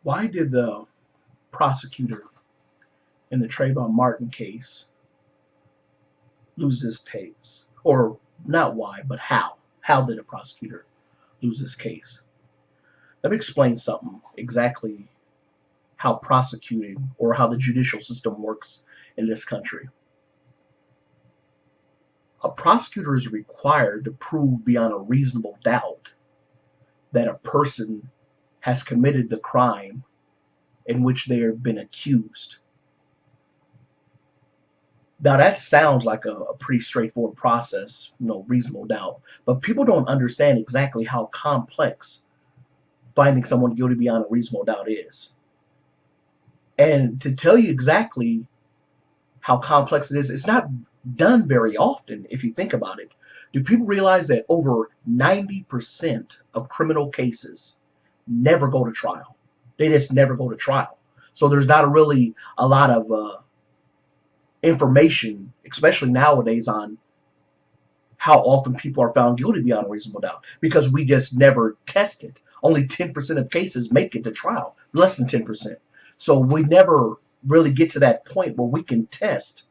Why did the prosecutor in the Trayvon Martin case lose this case? Or not why, but how? How did the prosecutor lose this case? Let me explain something exactly how prosecuting or how the judicial system works in this country. A prosecutor is required to prove beyond a reasonable doubt that a person has committed the crime in which they have been accused. Now that sounds like a pretty straightforward process, reasonable doubt, but people don't understand exactly how complex finding someone guilty beyond a reasonable doubt is. And to tell you exactly how complex it is, it's not done very often if you think about it. Do people realize that over 90% of criminal cases never go to trial? They just never go to trial. So there's not really a lot of information, especially nowadays, on how often people are found guilty beyond a reasonable doubt, because we just never test it. Only 10% of cases make it to trial, less than 10%. So we never really get to that point where we can test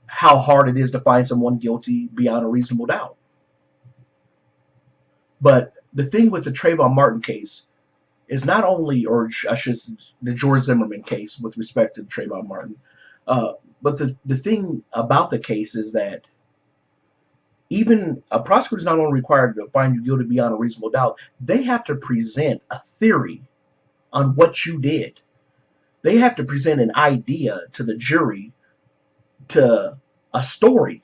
how hard it is to find someone guilty beyond a reasonable doubt. But the thing with the Trayvon Martin case is not only, or I should say, the George Zimmerman case with respect to Trayvon Martin, but the thing about the case is that even a prosecutor is not only required to find you guilty beyond a reasonable doubt, they have to present a theory on what you did. They have to present an idea to the jury, to a story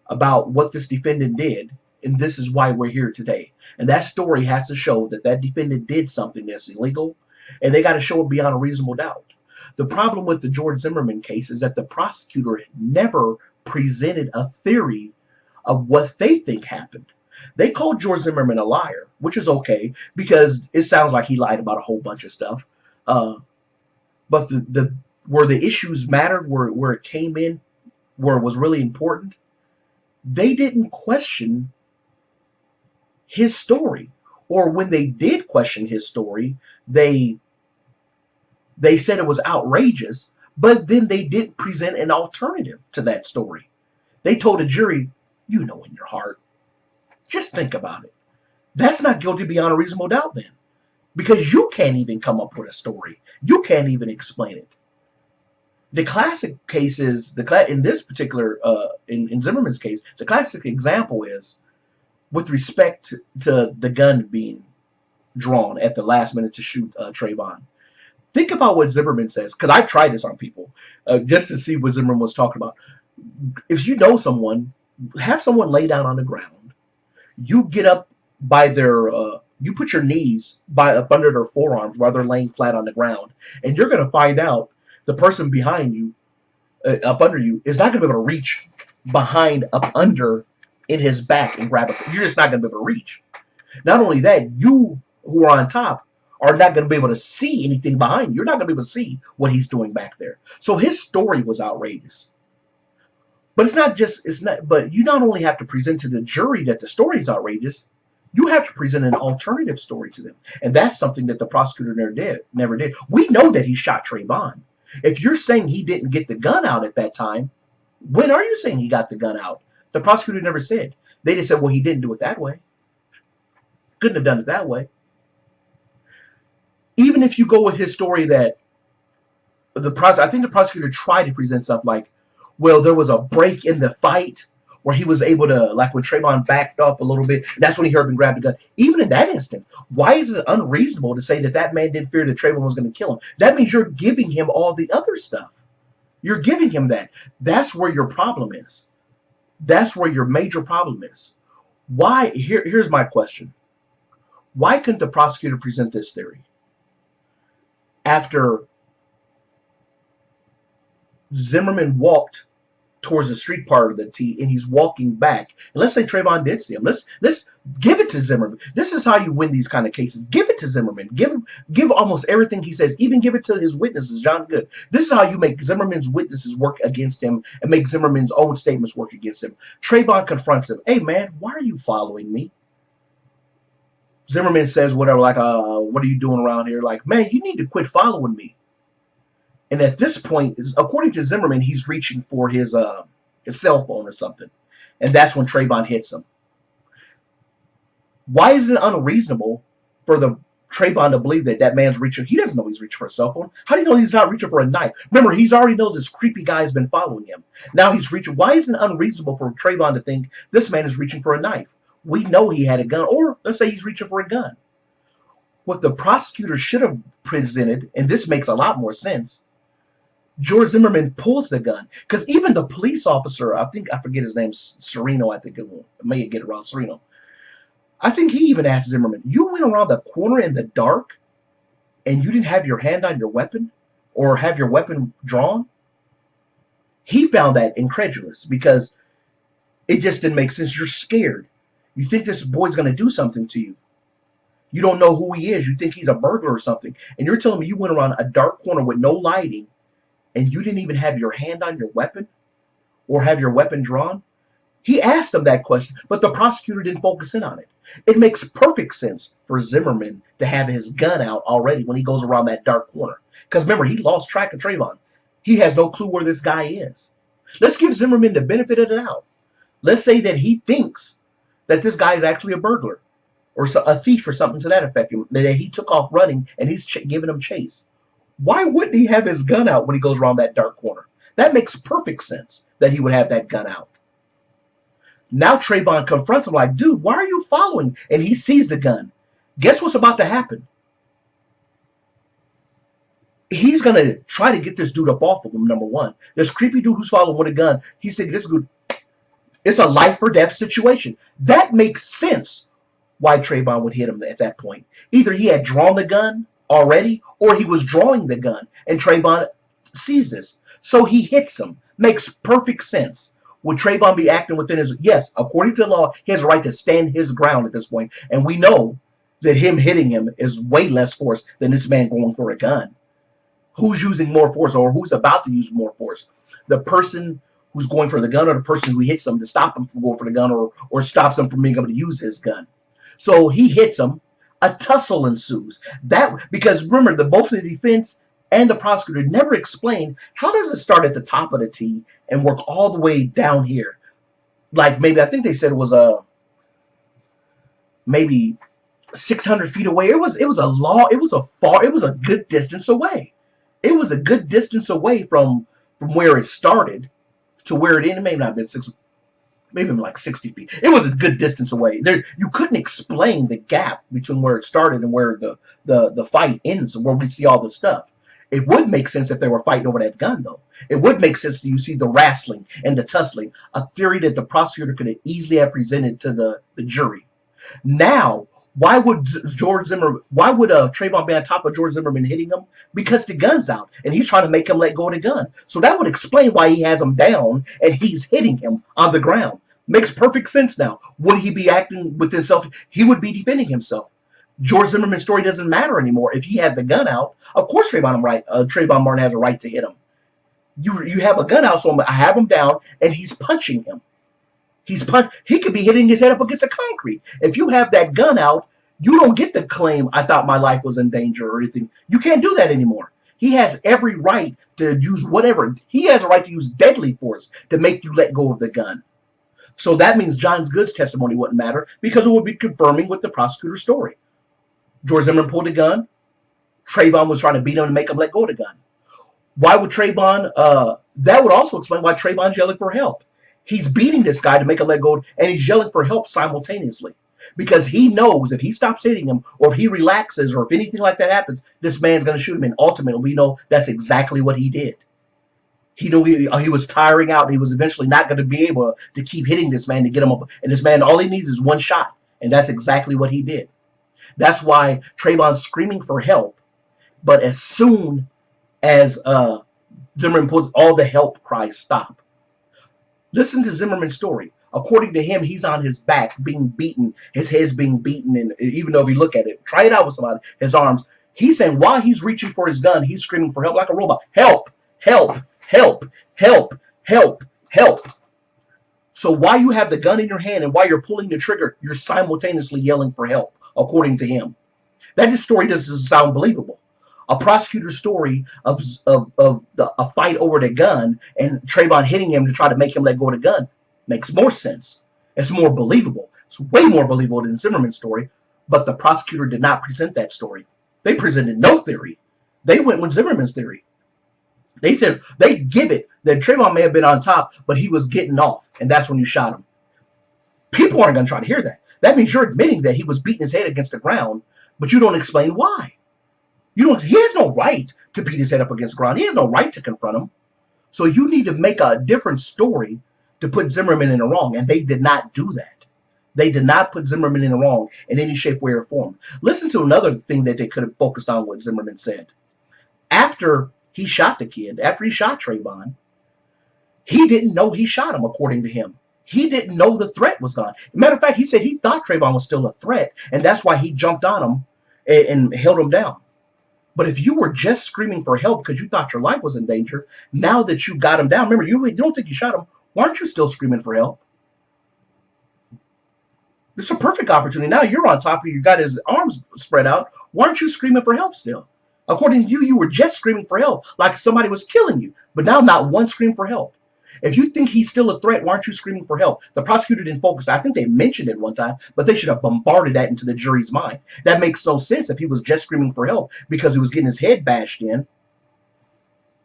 about what this defendant did, and this is why we're here today. And that story has to show that that defendant did something that's illegal, and they got to show it beyond a reasonable doubt. The problem with the George Zimmerman case is that the prosecutor never presented a theory of what they think happened. They called George Zimmerman a liar, which is okay because it sounds like he lied about a whole bunch of stuff. But the where the issues mattered, where it came in, where it was really important, they didn't question his story. Or when they did question his story, they said it was outrageous, but then they didn't present an alternative to that story. They told the jury, you know in your heart, just think about it. That's not guilty beyond a reasonable doubt then. Because you can't even come up with a story. You can't even explain it. The classic case is, in this particular, in Zimmerman's case, the classic example is with respect to the gun being drawn at the last minute to shoot Trayvon. Think about what Zimmerman says, because I've tried this on people, just to see what Zimmerman was talking about. If you know someone, have someone lay down on the ground. You get up by their, you put your knees up under their forearms while they're laying flat on the ground, and you're going to find out the person behind you, up under you, is not going to be able to reach behind, up under, in his back and grab it. You're just not going to be able to reach. Not only that, you who are on top are not going to be able to see anything behind you. You're not going to be able to see what he's doing back there. So his story was outrageous. But but you not only have to present to the jury that the story is outrageous, you have to present an alternative story to them. And that's something that the prosecutor never did. We know that he shot Trayvon. If you're saying he didn't get the gun out at that time, when are you saying he got the gun out? The prosecutor never said. They just said, well, he didn't do it that way. Couldn't have done it that way. Even if you go with his story that I think the prosecutor tried to present stuff like, well, there was a break in the fight where he was able to, like when Trayvon backed up a little bit, that's when he heard him grab the gun. Even in that instant, why is it unreasonable to say that that man didn't fear that Trayvon was going to kill him? That means you're giving him all the other stuff. You're giving him that. That's where your problem is. That's where your major problem is. Why? Here's my question. Why couldn't the prosecutor present this theory? After Zimmerman walked towards the street part of the T, and he's walking back. And let's say Trayvon did see him. Let's give it to Zimmerman. This is how you win these kind of cases. Give it to Zimmerman. Give almost everything he says. Even give it to his witnesses, John Good. This is how you make Zimmerman's witnesses work against him and make Zimmerman's own statements work against him. Trayvon confronts him. Hey, man, why are you following me? Zimmerman says whatever, like, what are you doing around here? Like, man, you need to quit following me. And at this point, according to Zimmerman, he's reaching for his cell phone or something, and that's when Trayvon hits him. Why is it unreasonable for the Trayvon to believe that that man's reaching? He doesn't know he's reaching for a cell phone. How do you know he's not reaching for a knife? Remember, he's already knows this creepy guy's been following him. Now he's reaching. Why is it unreasonable for Trayvon to think this man is reaching for a knife? We know he had a gun, or let's say he's reaching for a gun. What the prosecutor should have presented, and this makes a lot more sense, George Zimmerman pulls the gun, because even the police officer, I forget his name, Sereno, I may get it wrong, Sereno. I think he even asked Zimmerman, you went around the corner in the dark and you didn't have your hand on your weapon or have your weapon drawn? He found that incredulous because it just didn't make sense. You're scared. You think this boy's going to do something to you. You don't know who he is. You think he's a burglar or something. And you're telling me you went around a dark corner with no lighting and you didn't even have your hand on your weapon or have your weapon drawn? He asked him that question, but the prosecutor didn't focus in on it. It makes perfect sense for Zimmerman to have his gun out already when he goes around that dark corner. Because remember, he lost track of Trayvon. He has no clue where this guy is. Let's give Zimmerman the benefit of the doubt. Let's say that he thinks that this guy is actually a burglar or a thief or something to that effect, that he took off running and he's giving him chase. Why wouldn't he have his gun out when he goes around that dark corner? That makes perfect sense that he would have that gun out. Now Trayvon confronts him like, dude, why are you following? And he sees the gun. Guess what's about to happen? He's going to try to get this dude up off of him, number one. This creepy dude who's following with a gun, he's thinking this dude, it's a life or death situation. That makes sense why Trayvon would hit him at that point. Either he had drawn the gun already or he was drawing the gun and Trayvon sees this. So he hits him. Makes perfect sense. Would Trayvon be acting within his... Yes, according to the law, he has a right to stand his ground at this point. And we know that him hitting him is way less force than this man going for a gun. Who's using more force or who's about to use more force? The person who's going for the gun or the person who hits him to stop him from going for the gun or stops him from being able to use his gun. So he hits him. A tussle ensues. Because remember, both the defense and the prosecutor never explained how does it start at the top of the T and work all the way down here. Like maybe, I think they said it was maybe 600 feet away. It was a good distance away. It was a good distance away from where it started to where it ended. Maybe not been maybe like 60 feet. It was a good distance away. There, you couldn't explain the gap between where it started and where the fight ends, and where we see all the stuff. It would make sense if they were fighting over that gun, though. It would make sense that you see the wrestling and the tussling, a theory that the prosecutor could have easily have presented to the jury. Now, why would Trayvon be on top of George Zimmerman hitting him? Because the gun's out, and he's trying to make him let go of the gun. So that would explain why he has him down, and he's hitting him on the ground. Makes perfect sense now. Would he be acting with himself? He would be defending himself. George Zimmerman's story doesn't matter anymore. If he has the gun out, of course Trayvon Martin has a right to hit him. You have a gun out, so I have him down, and he's punching him. He could be hitting his head up against the concrete. If you have that gun out, you don't get the claim, I thought my life was in danger or anything. You can't do that anymore. He has every right to use whatever. He has a right to use deadly force to make you let go of the gun. So that means John Good's testimony wouldn't matter because it would be confirming with the prosecutor's story. George Zimmerman pulled a gun. Trayvon was trying to beat him to make him let go of the gun. Why would Trayvon... that would also explain why Trayvon's yelling for help. He's beating this guy to make him let go, and he's yelling for help simultaneously. Because he knows if he stops hitting him, or if he relaxes, or if anything like that happens, this man's going to shoot him. And ultimately, we know that's exactly what he did. He knew he was tiring out, and he was eventually not going to be able to keep hitting this man to get him up. And this man, all he needs is one shot. And that's exactly what he did. That's why Trayvon's screaming for help. But as soon as Zimmerman puts all the help cries stop. Listen to Zimmerman's story. According to him, he's on his back being beaten. His head's being beaten. And even though if you look at it, try it out with somebody, his arms. He's saying while he's reaching for his gun, he's screaming for help like a robot. Help, help, help, help, help, help. So while you have the gun in your hand and while you're pulling the trigger, you're simultaneously yelling for help. according to him. That story doesn't sound believable. A prosecutor's story of a fight over the gun and Trayvon hitting him to try to make him let go of the gun makes more sense. It's more believable. It's way more believable than Zimmerman's story, but the prosecutor did not present that story. They presented no theory. They went with Zimmerman's theory. They said they give it that Trayvon may have been on top, but he was getting off, and that's when you shot him. People aren't going to try to hear that. That means you're admitting that he was beating his head against the ground, but you don't explain why. You don't. He has no right to beat his head up against the ground. He has no right to confront him. So you need to make a different story to put Zimmerman in the wrong, and they did not do that. They did not put Zimmerman in the wrong in any shape, way, or form. Listen to another thing that they could have focused on what Zimmerman said. After he shot the kid, after he shot Trayvon, he didn't know he shot him, according to him. He didn't know the threat was gone. Matter of fact, he said he thought Trayvon was still a threat, and that's why he jumped on him and held him down. But if you were just screaming for help because you thought your life was in danger, now that you got him down, remember, you don't think you shot him, why aren't you still screaming for help? It's a perfect opportunity. Now you're on top of you, got his arms spread out. Why aren't you screaming for help still? According to you, you were just screaming for help, like somebody was killing you. But now not one scream for help. If you think he's still a threat, why aren't you screaming for help? The prosecutor didn't focus. I think they mentioned it one time, but they should have bombarded that into the jury's mind. That makes no sense if he was just screaming for help because he was getting his head bashed in.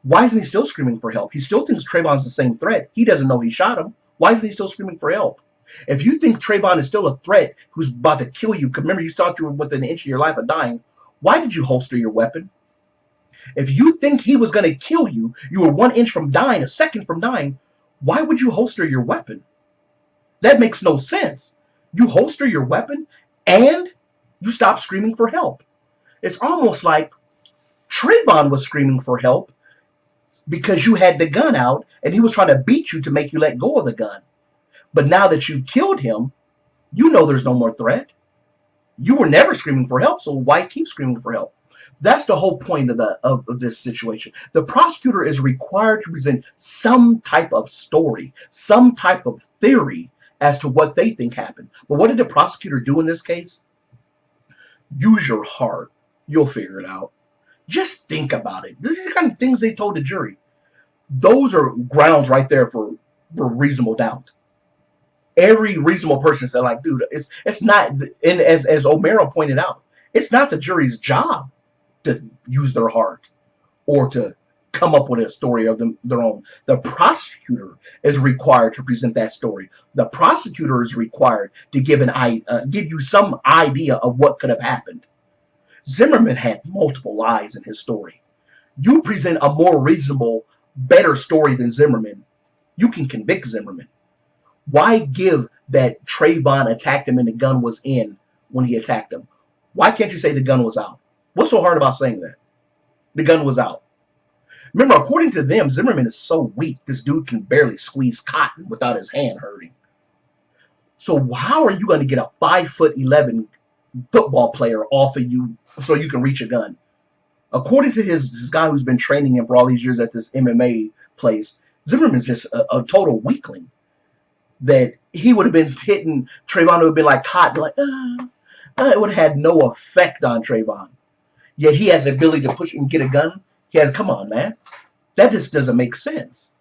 Why isn't he still screaming for help? He still thinks Trayvon's the same threat. He doesn't know he shot him. Why isn't he still screaming for help? If you think Trayvon is still a threat who's about to kill you, remember you thought you were within an inch of your life of dying, why did you holster your weapon? If you think he was going to kill you, you were 1 inch from dying, a second from dying, why would you holster your weapon? That makes no sense. You holster your weapon and you stop screaming for help. It's almost like Trayvon was screaming for help because you had the gun out and he was trying to beat you to make you let go of the gun. But now that you've killed him, you know there's no more threat. You were never screaming for help, so why keep screaming for help? That's the whole point of this situation. The prosecutor is required to present some type of story, some type of theory as to what they think happened. But what did the prosecutor do in this case? Use your heart. You'll figure it out. Just think about it. This is the kind of things they told the jury. Those are grounds right there for reasonable doubt. Every reasonable person said, like, dude, it's not, and as O'Mara pointed out, it's not the jury's job to use their heart or to come up with a story of their own. The prosecutor is required to present that story. The prosecutor is required to give you some idea of what could have happened. Zimmerman had multiple lies in his story. You present a more reasonable, better story than Zimmerman, you can convict Zimmerman. Why give that Trayvon attacked him and the gun was in when he attacked him? Why can't you say the gun was out? What's so hard about saying that? The gun was out. Remember, according to them, Zimmerman is so weak, this dude can barely squeeze cotton without his hand hurting. So how are you going to get a 5'11" football player off of you so you can reach a gun? According to this guy who's been training him for all these years at this MMA place, Zimmerman's just a total weakling. That he would have been hitting Trayvon, would have been like cotton, like, it would have had no effect on Trayvon. Yet he has the ability to push and get a gun. Come on, man. That just doesn't make sense.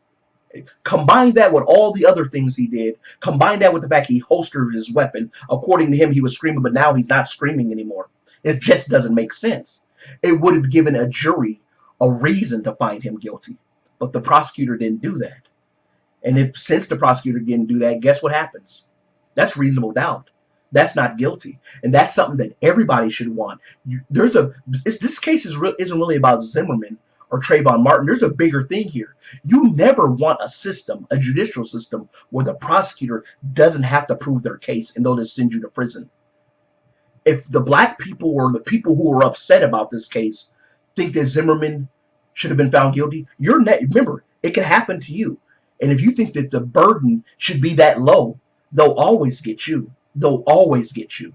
Combine that with all the other things he did. Combine that with the fact he holstered his weapon. According to him, he was screaming, but now he's not screaming anymore. It just doesn't make sense. It would have given a jury a reason to find him guilty. But the prosecutor didn't do that. And since the prosecutor didn't do that, guess what happens? That's reasonable doubt. That's not guilty, and that's something that everybody should want. This case isn't really about Zimmerman or Trayvon Martin. There's a bigger thing here. You never want a system, a judicial system, where the prosecutor doesn't have to prove their case and they'll just send you to prison. If the black people or the people who are upset about this case think that Zimmerman should have been found guilty, remember, it can happen to you. And if you think that the burden should be that low, they'll always get you. They'll always get you.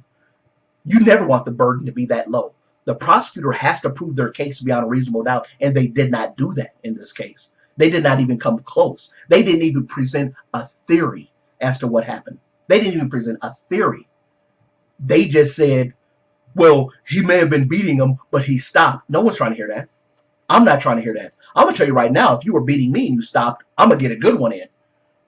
You never want the burden to be that low. The prosecutor has to prove their case beyond a reasonable doubt, and they did not do that in this case. They did not even come close. They didn't even present a theory as to what happened. They didn't even present a theory. They just said, Well, he may have been beating him, but he stopped. No one's trying to hear that. I'm not trying to hear that. I'm gonna tell you right now, if you were beating me and you stopped, I'm gonna get a good one in.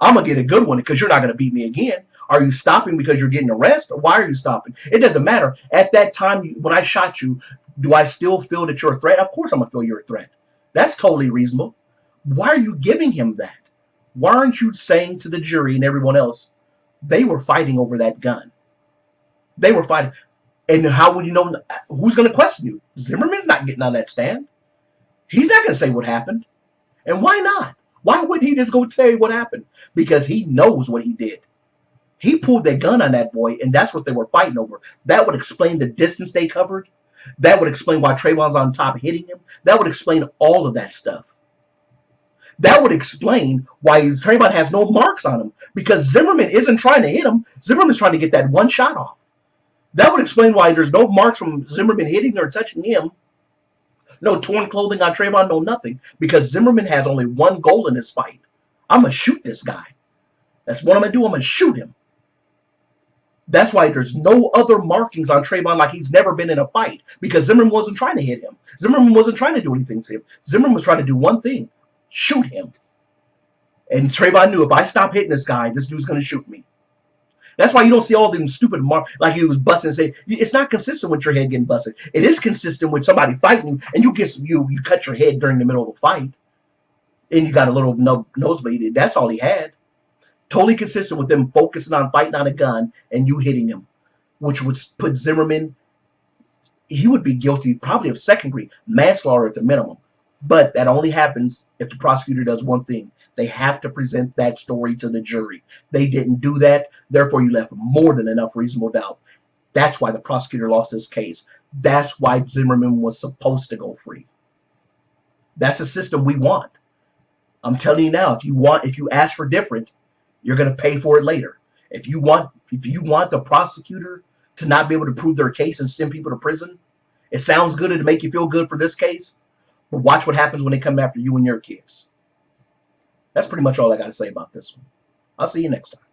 I'm gonna get a good one because you're not gonna beat me again. Are you stopping because you're getting arrested? Or why are you stopping? It doesn't matter. At that time, when I shot you, do I still feel that you're a threat? Of course, I'm gonna feel you're a threat. That's totally reasonable. Why are you giving him that? Why aren't you saying to the jury and everyone else they were fighting over that gun? They were fighting. And how would you know who's going to question you? Zimmerman's not getting on that stand. He's not going to say what happened. And why not? Why wouldn't he just go tell you what happened? Because he knows what he did. He pulled that gun on that boy, and that's what they were fighting over. That would explain the distance they covered. That would explain why Trayvon's on top hitting him. That would explain all of that stuff. That would explain why Trayvon has no marks on him. Because Zimmerman isn't trying to hit him. Zimmerman's trying to get that one shot off. That would explain why there's no marks from Zimmerman hitting or touching him. No torn clothing on Trayvon, no nothing. Because Zimmerman has only one goal in this fight. I'm going to shoot this guy. That's what I'm going to do. I'm going to shoot him. That's why there's no other markings on Trayvon like he's never been in a fight. Because Zimmerman wasn't trying to hit him. Zimmerman wasn't trying to do anything to him. Zimmerman was trying to do one thing. Shoot him. And Trayvon knew if I stop hitting this guy, this dude's going to shoot me. That's why you don't see all them stupid marks like he was busting and say it's not consistent with your head getting busted. It is consistent with somebody fighting you and you cut your head during the middle of a fight and you got a little nosebleed. That's all he had. Totally consistent with them focusing on fighting on a gun and you hitting him, which would put Zimmerman. He would be guilty probably of second-degree manslaughter at the minimum. But that only happens if the prosecutor does one thing. They have to present that story to the jury. They didn't do that. Therefore, you left more than enough reasonable doubt. That's why the prosecutor lost this case. That's why Zimmerman was supposed to go free. That's the system we want. I'm telling you now, if you ask for different, you're going to pay for it later. If you want the prosecutor to not be able to prove their case and send people to prison, it sounds good to make you feel good for this case, but watch what happens when they come after you and your kids. That's pretty much all I got to say about this one. I'll see you next time.